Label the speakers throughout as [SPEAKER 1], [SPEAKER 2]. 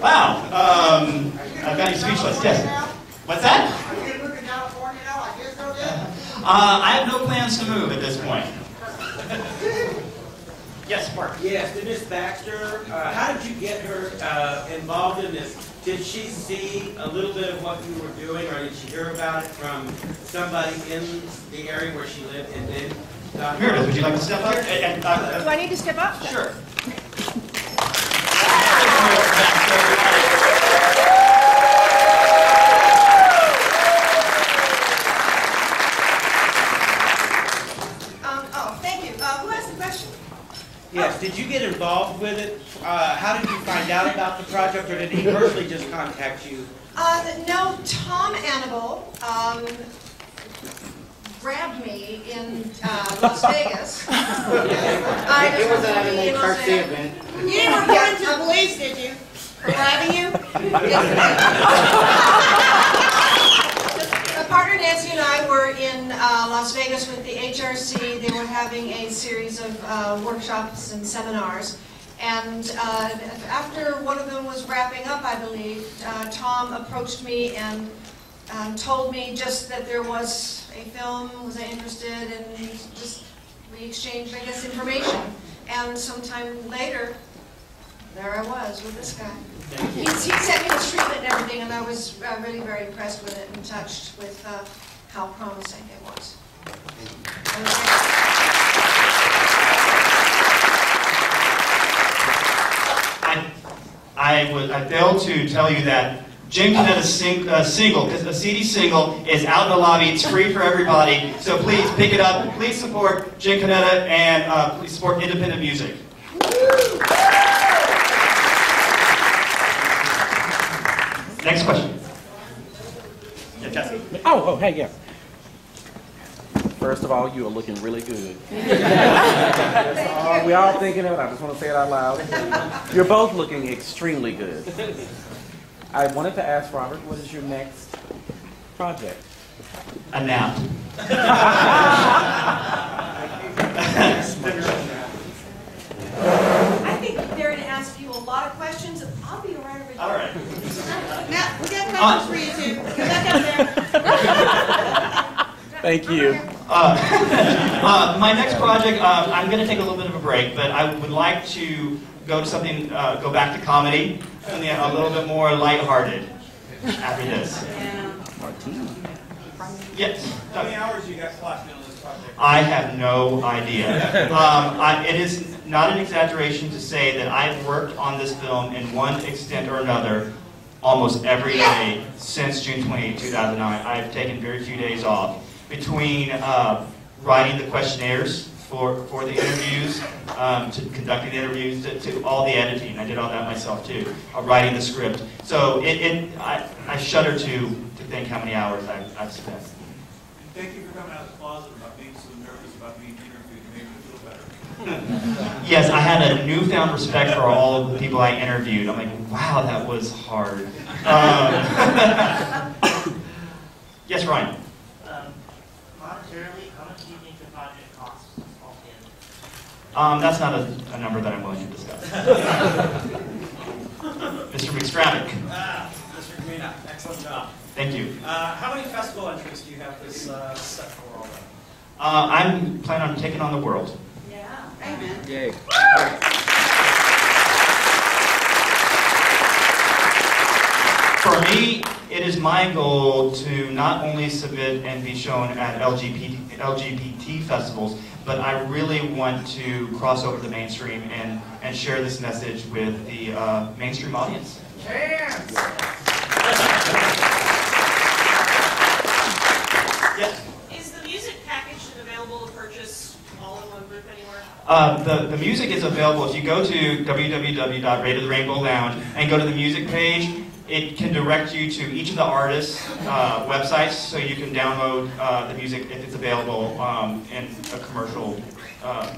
[SPEAKER 1] Wow. I've got you speechless. Yes. What's that?
[SPEAKER 2] Are you going to move to California now? I guess so, yeah.
[SPEAKER 1] I have no plans to move at this point. Yes, Mark.
[SPEAKER 3] Yes, Meredith Baxter. How did you get her involved in this? Did she see a little bit of what you were doing, or did she hear about it from somebody in the area where she lived and then?
[SPEAKER 1] Meredith, would you like to step up?
[SPEAKER 4] Do I need to step up?
[SPEAKER 1] Sure.
[SPEAKER 3] Yes, did you get involved with it? How did you find out about the project, or did he personally just contact you?
[SPEAKER 4] No, Tom Annable grabbed me in Las Vegas.
[SPEAKER 5] It was at an HRC event.
[SPEAKER 4] You didn't report it to the police, did you? For grabbing you? My partner Nancy and I were in Las Vegas with the HRC. They were having a series of workshops and seminars. And after one of them was wrapping up, I believe, Tom approached me and told me just that there was a film, was I interested, and we exchanged, I guess, information. And sometime later, there I was with this guy. He sent me his treatment and everything, and I was really very impressed with it and touched with how promising it was.
[SPEAKER 1] I failed to tell you that Jim Canetta's single, because the CD single is out in the lobby. It's free for everybody. So please pick it up. Please support Jim Canetta, and please support independent music. Next question. Yeah, Jesse.
[SPEAKER 6] Oh, hey, yeah. First of all, you are looking really good. We all thinking it. I just want to say it out loud. You're both looking extremely good. I wanted to ask Robert, what is your next project?
[SPEAKER 1] A nap.
[SPEAKER 4] I think they're going to ask you a lot of questions. I'll be around every day.
[SPEAKER 1] All right.
[SPEAKER 4] Now, we got questions for you too. Come back up there.
[SPEAKER 6] Thank you.
[SPEAKER 1] My next project, I'm going to take a little bit of a break, but I would like to go to something, go back to comedy, something a little bit more lighthearted after this. Yes.
[SPEAKER 7] How many hours you got left on this project?
[SPEAKER 1] I have no idea. It is not an exaggeration to say that I've worked on this film in one extent or another almost every day since June 28, 2009. I've taken very few days off between writing the questionnaires for the interviews, to conducting the interviews, to all the editing. I did all that myself too, writing the script. So I shudder to think how many hours I've spent.
[SPEAKER 7] Thank you for coming out of the closet about being so nervous about being interviewed. It made me feel better.
[SPEAKER 1] Yes, I had a newfound respect for all of the people I interviewed. I'm like, wow, that was hard. Yes, Ryan.
[SPEAKER 8] Monetarily, how much do you think the project costs all in?
[SPEAKER 1] That's not a number that I'm willing to discuss. Mr. McStravick.
[SPEAKER 9] Mr. Camina, excellent job.
[SPEAKER 1] Thank you.
[SPEAKER 9] How many festival entries do you have this set for already?
[SPEAKER 1] I'm planning on taking on the world.
[SPEAKER 4] Yeah. Amen.
[SPEAKER 6] Yay.
[SPEAKER 1] For me, it is my goal to not only submit and be shown at LGBT festivals, but I really want to cross over the mainstream and share this message with the mainstream audience.
[SPEAKER 4] Cheers.
[SPEAKER 1] Yes.
[SPEAKER 8] Is the music package available to purchase all in one group anywhere?
[SPEAKER 1] The music is available. If you go to www.RatedTheRainbowLounge and go to the music page, it can direct you to each of the artists' websites, so you can download the music if it's available in a commercial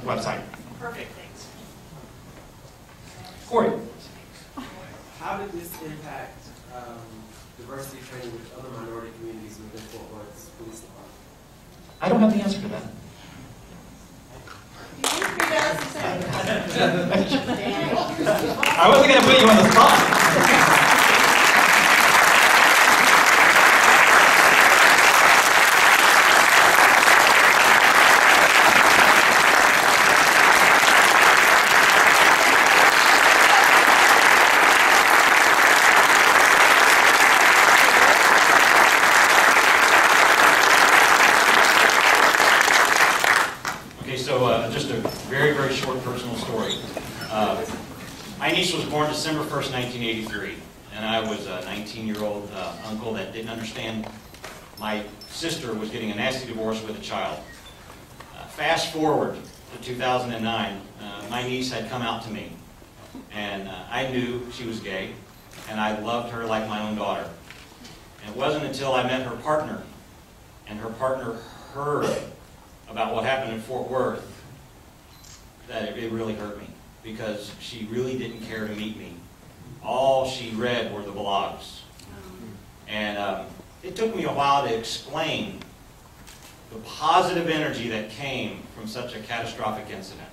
[SPEAKER 1] website.
[SPEAKER 8] Perfect, thanks.
[SPEAKER 1] Corey.
[SPEAKER 5] How did this impact diversity training with other minority communities within Fort Worth's police department?
[SPEAKER 1] I don't have the answer to that.
[SPEAKER 4] You think he does the same?
[SPEAKER 1] I wasn't going to put you on the spot. Just a very, very short personal story. My niece was born December 1st, 1983, and I was a 19-year-old uncle that didn't understand my sister was getting a nasty divorce with a child. Fast forward to 2009, my niece had come out to me, and I knew she was gay, and I loved her like my own daughter. And it wasn't until I met her partner, and her partner heard about what happened in Fort Worth, that it really hurt me, because she really didn't care to meet me. All she read were the blogs. And it took me a while to explain the positive energy that came from such a catastrophic incident.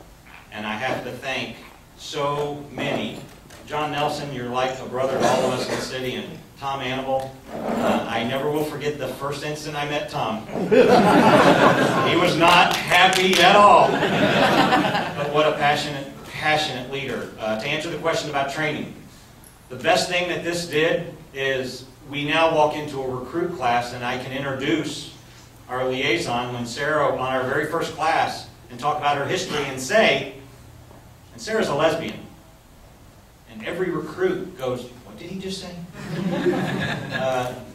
[SPEAKER 1] And I have to thank so many. John Nelson, you're like a brother to all of us in the city, and Tom Annable. I never will forget the first instant I met Tom. He was not happy at all. But what a passionate leader. To answer the question about training, the best thing that this did is we now walk into a recruit class and I can introduce our liaison when Sarah, on our very first class, and talk about her history and say, and Sarah's a lesbian. And every recruit goes, what did he just say?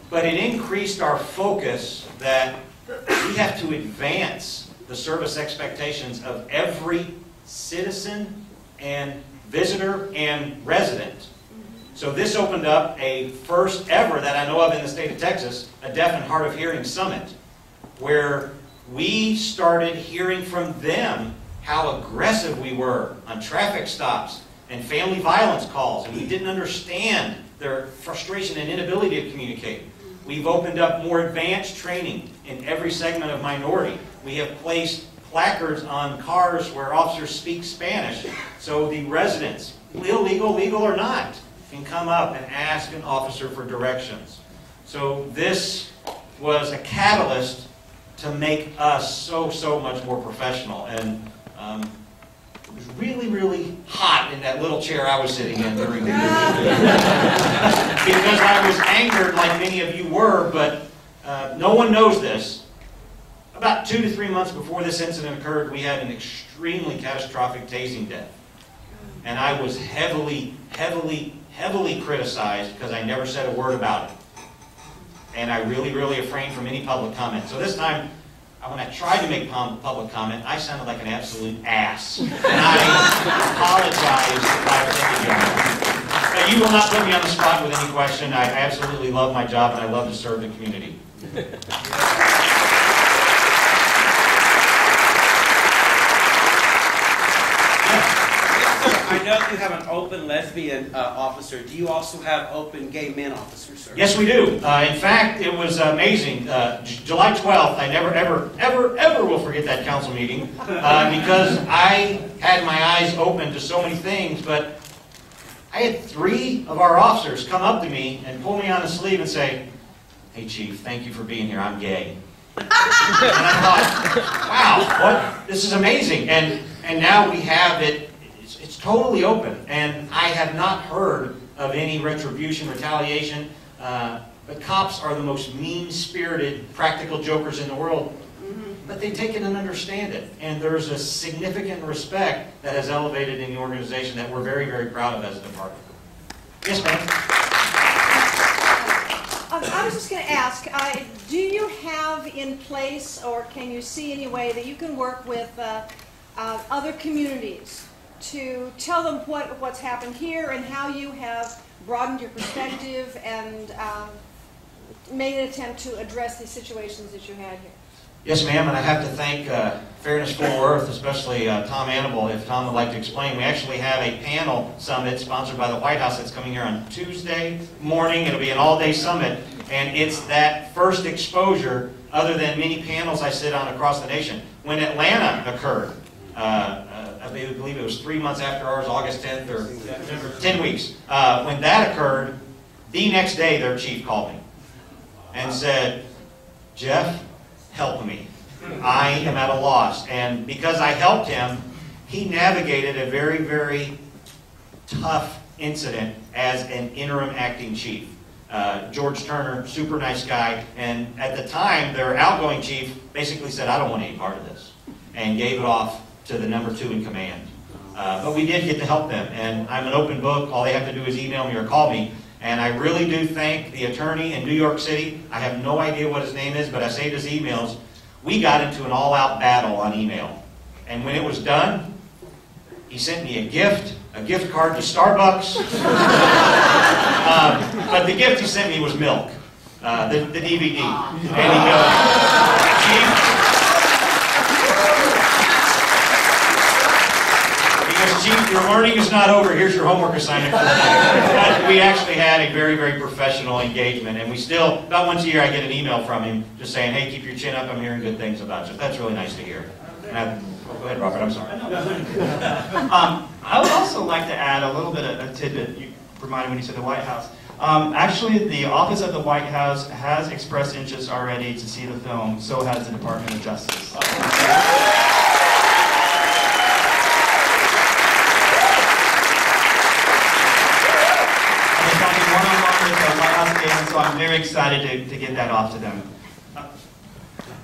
[SPEAKER 1] But it increased our focus that we have to advance the service expectations of every citizen and visitor and resident. So this opened up a first ever that I know of in the state of Texas, a deaf and hard of hearing summit, where we started hearing from them how aggressive we were on traffic stops and family violence calls, and we didn't understand their frustration and inability to communicate. We've opened up more advanced training in every segment of minority. We have placed placards on cars where officers speak Spanish, so the residents, illegal, legal or not, can come up and ask an officer for directions. So this was a catalyst to make us so much more professional. And it was really, really hot in that little chair I was sitting in during the because I was angered like many of you were, but no one knows this. About 2 to 3 months before this incident occurred, we had an extremely catastrophic tasing death. And I was heavily criticized because I never said a word about it. And I really refrained from any public comment. So this time, when I tried to make public comment, I sounded like an absolute ass. And I apologize if I offended you. But you will not put me on the spot with any question. I absolutely love my job and I love to serve the community.
[SPEAKER 3] I know you have an open lesbian officer. Do you also have open gay men officers, sir?
[SPEAKER 1] Yes, we do. In fact, it was amazing. July 12th, I never, ever will forget that council meeting because I had my eyes open to so many things, but I had 3 of our officers come up to me and pull me on the sleeve and say, "Hey, Chief, thank you for being here. I'm gay." And I thought, wow, this is amazing. And now we have it. It's totally open, and I have not heard of any retribution, retaliation, but cops are the most mean-spirited, practical jokers in the world, but they take it and understand it, and there's a significant respect that has elevated in the organization that we're very proud of as a department. Yes, ma'am?
[SPEAKER 10] I was just going to ask, do you have in place, or can you see any way that you can work with other communities to tell them what's happened here and how you have broadened your perspective and made an attempt to address these situations that you had here?
[SPEAKER 1] Yes, ma'am, and I have to thank Fairness Fort Worth, especially Tom Annable, if Tom would like to explain. We actually have a panel summit sponsored by the White House that's coming here on Tuesday morning. It'll be an all-day summit, and it's that first exposure, other than many panels I sit on across the nation. When Atlanta occurred,
[SPEAKER 11] I believe it was 3 months after ours, August 10th, or 10 weeks. When that occurred, the next day their chief called me and said, Jeff, help me. I am at a loss. And because I helped him, he navigated a very, very tough incident as an interim acting chief. George Turner, super nice guy, and at the time, their outgoing chief basically said, I don't want any part of this, and gave it off to the number 2 in command. But we did get to help them, and I'm an open book. All they have to do is email me or call me, and I really do thank the attorney in New York City. I have no idea what his name is, but I saved his emails. We got into an all-out battle on email, and when it was done, he sent me a gift card to Starbucks. But the gift he sent me was milk, the DVD. And he goes, Chief, your learning is not over. Here's your homework assignment for tonight. But we actually had a very, very professional engagement, and we still, about once a year, I get an email from him just saying, hey, keep your chin up. I'm hearing good things about you. That's really nice to hear. Go ahead, Robert. I'm sorry.
[SPEAKER 1] I would also like to add a little bit of a tidbit. You reminded me when you said the White House. Actually, the Office of the White House has expressed interest already to see the film. So has the Department of Justice. I've been one-on-one with the White House agent, so I'm very excited to get that off to them.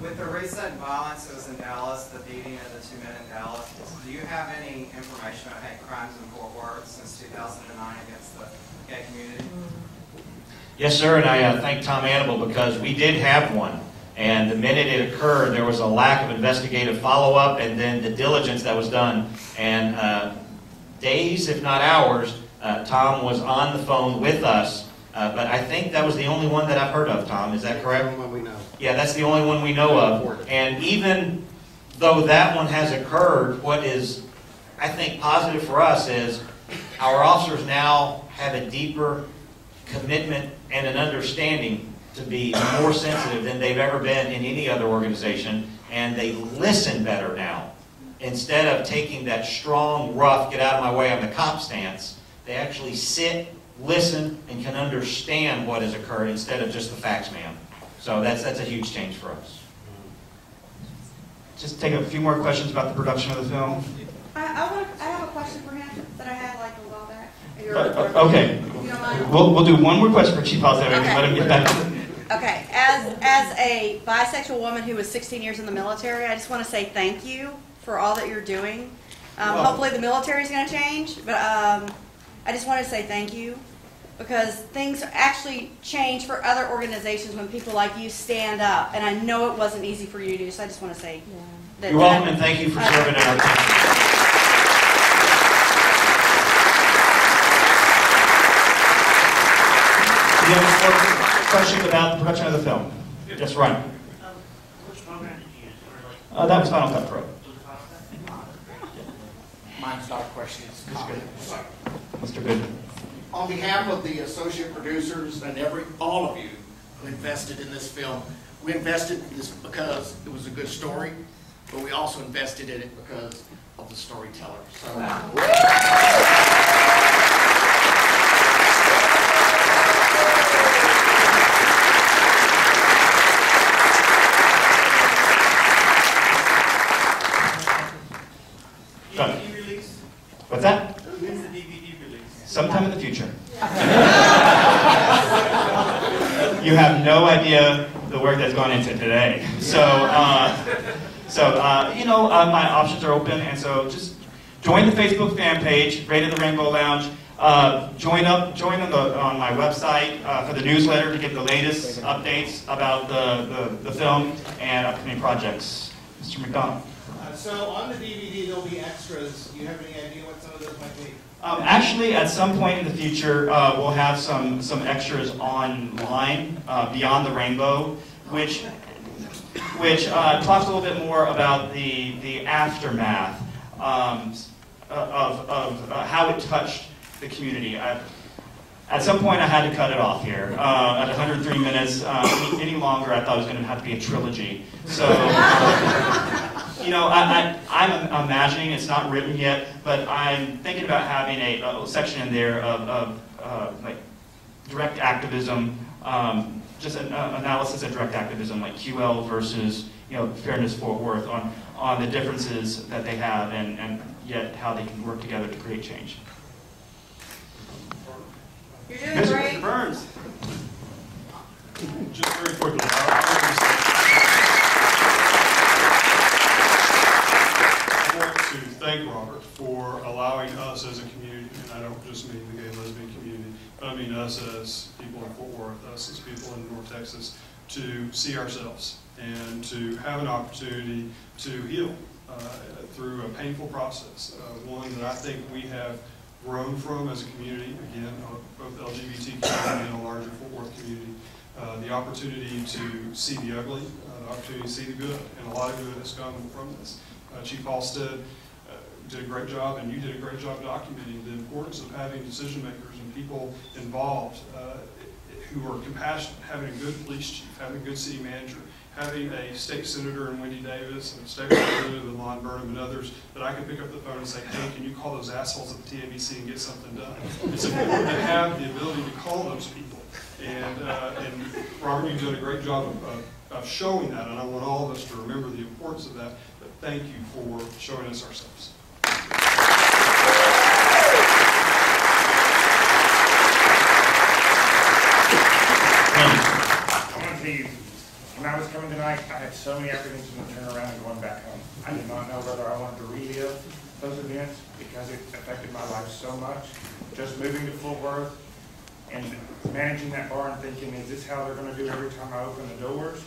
[SPEAKER 2] With the recent violence that was in Dallas, the beating of the 2 men in Dallas, do you have any information on hate crimes in Fort Worth since 2009 against the gay community?
[SPEAKER 11] Yes, sir, and I thank Tom Annable because we did have one. And the minute it occurred, there was a lack of investigative follow-up and then the diligence that was done. And days, if not hours, Tom was on the phone with us. But I think that was the only one that I've heard of, Tom. Is that correct?
[SPEAKER 12] The only one we know.
[SPEAKER 11] Yeah, that's the only one we know of. And even though that one has occurred, what is, I think, positive for us is our officers now have a deeper commitment and an understanding to be more sensitive than they've ever been in any other organization, and they listen better now. Instead of taking that strong, rough, get out of my way, I'm the cop stance, they actually sit, listen, and can understand what has occurred instead of just the facts, ma'am. So that's a huge change for us.
[SPEAKER 1] Just take a few more questions about the production of the film.
[SPEAKER 13] I have a question for him that I had like a while back.
[SPEAKER 1] Okay.
[SPEAKER 13] You don't mind?
[SPEAKER 1] We'll do one more question for Chief Halstead and let him get back to it.
[SPEAKER 13] Okay. As a bisexual woman who was 16 years in the military, I just want to say thank you for all that you're doing. Hopefully the military is going to change, but I just want to say thank you because things actually change for other organizations when people like you stand up, and I know it wasn't easy for you to do, so I just want to say that.
[SPEAKER 11] You're welcome, and thank you for serving in our country.
[SPEAKER 1] Do you have any questions about the production of the film? Yes, Ryan.
[SPEAKER 14] Which program did you use?
[SPEAKER 1] That was Final Cut Pro.
[SPEAKER 12] Mine's not a question, it's a comment.
[SPEAKER 1] Mr. Good.
[SPEAKER 12] On behalf of the associate producers and all of you who invested in this film, we invested in this because it was a good story, but we also invested in it because of the storyteller. So,
[SPEAKER 7] DVD release?
[SPEAKER 1] What's that?
[SPEAKER 7] When's the DVD release?
[SPEAKER 1] Sometime in the future. You have no idea the work that's gone into today. So, my options are open, and so just join the Facebook fan page, Rated the Rainbow Lounge. Join on my website for the newsletter to get the latest updates about the film and upcoming projects. Mr. McDonald.
[SPEAKER 2] So on the DVD, there'll be extras. Do you have any idea what some of those might be?
[SPEAKER 1] Actually, at some point in the future, we'll have some extras online, Beyond the Rainbow, which talks a little bit more about the aftermath of how it touched the community. At some point, I had to cut it off here. At 103 minutes, any longer, I thought it was going to have to be a trilogy. So You know, I'm imagining, it's not written yet, but I'm thinking about having a section in there of like direct activism, just an analysis of direct activism, like QL versus, you know, Fairness Fort Worth, on the differences that they have and yet how they can work together to create change.
[SPEAKER 13] You're doing great.
[SPEAKER 1] Mr. Burns.
[SPEAKER 15] Just very quickly, I want to thank Robert for allowing us as a community, and I don't just mean the gay and lesbian community, but I mean us as people in Fort Worth, us as people in North Texas, to see ourselves and to have an opportunity to heal through a painful process, one that I think we have grown from as a community, again, both LGBT community and a larger Fort Worth community. The opportunity to see the ugly, the opportunity to see the good, and a lot of good has come from this. Chief Halstead did a great job, and you did a great job documenting the importance of having decision makers and people involved who are compassionate, having a good police chief, having a good city manager, having a state senator in Wendy Davis and a state representative in Lon Burnham and others that I could pick up the phone and say, hey, can you call those assholes at the TABC and get something done? It's important to have the ability to call those people. And Robert, you've done a great job of showing that, and I want all of us to remember the importance of that. But thank you for showing us ourselves.
[SPEAKER 14] I want to tell you, when I was coming tonight, I had so many apprehensions of turning around and going back home. I did not know whether I wanted to relive those events because it affected my life so much. Just moving to Fort Worth and managing that bar and thinking, is this how they're going to do every time I open the doors?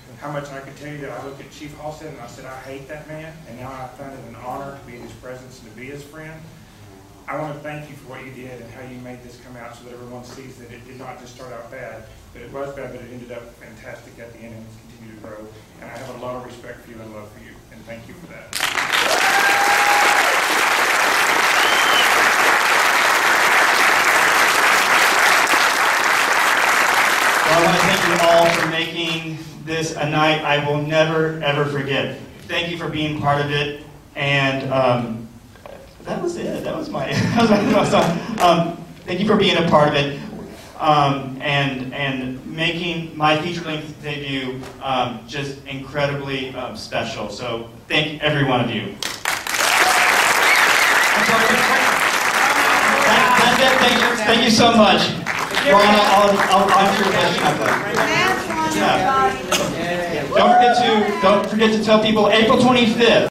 [SPEAKER 14] And how much I could tell you that I looked at Chief Halstead and I said, I hate that man, and now I find it an honor to be in his presence and to be his friend. I want to thank you for what you did and how you made this come out so that everyone sees that it did not just start out bad, but it was bad, but it ended up fantastic at the end and it's continued to grow. And I have a lot of respect for you and love for you, and thank you for that.
[SPEAKER 1] Well, I want to thank you all for making this a night I will never, ever forget. Thank you for being part of it, and that was it. That was my song. Thank you for being a part of it, and making my feature-length debut just incredibly special. So thank every one of you. That's it. Thank you so much. I'll answer your question. Yeah. Don't forget to tell people April 25th.